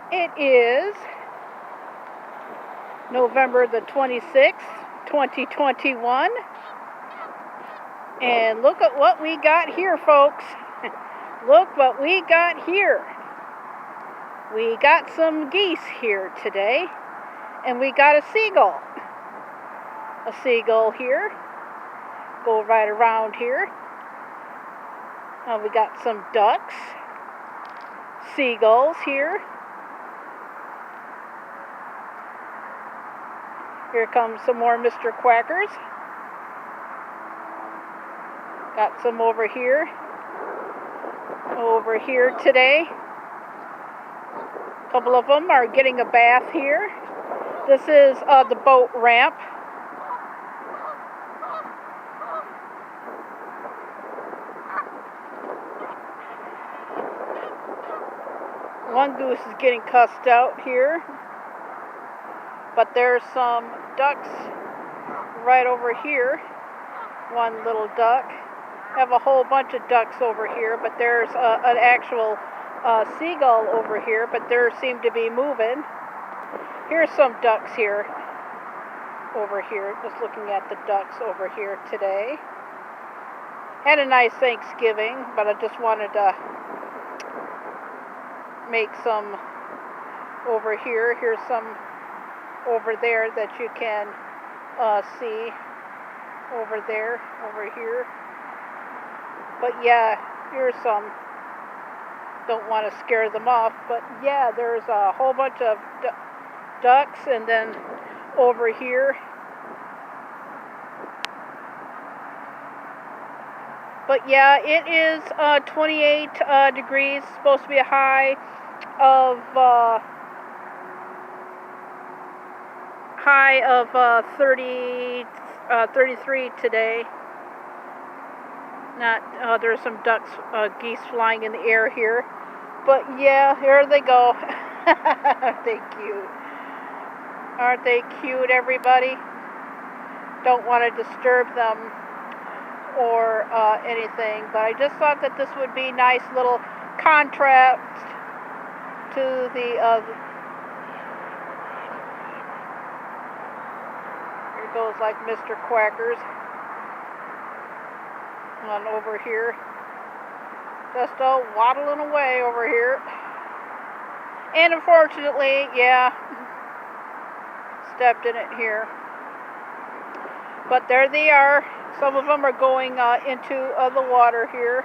It is November the 26th, 2021. And look at what we got here, folks. Look what we got here. We got some geese here today. And we got a seagull. A seagull here. Go right around here. We got some ducks. Seagulls here. Here comes some more Mr. Quackers. Got some over here today. A couple of them are getting a bath here. This is the boat ramp. One goose is getting cussed out here. But there's some ducks right over here. One little duck. Have a whole bunch of ducks over here, but there's an actual seagull over here, but they seem to be moving. Here's some ducks here, over here, just looking at the ducks over here today. Had a nice Thanksgiving, but I just wanted to make some over here. Here's some over there that you can see over there, over here. But yeah, here's some. Don't want to scare them off, but yeah, there's a whole bunch of ducks, and then over here. But yeah, it is 28 degrees, supposed to be a high of 33 today. Not there's some ducks, geese flying in the air here, but yeah, here they go. Aren't they cute? Aren't they cute, everybody? Don't want to disturb them or anything, but I just thought that this would be nice little contrast to the here goes like Mr. Quackers on over here, just waddling away over here. And unfortunately, yeah, stepped in it here. But there they are. Some of them are going into the water here.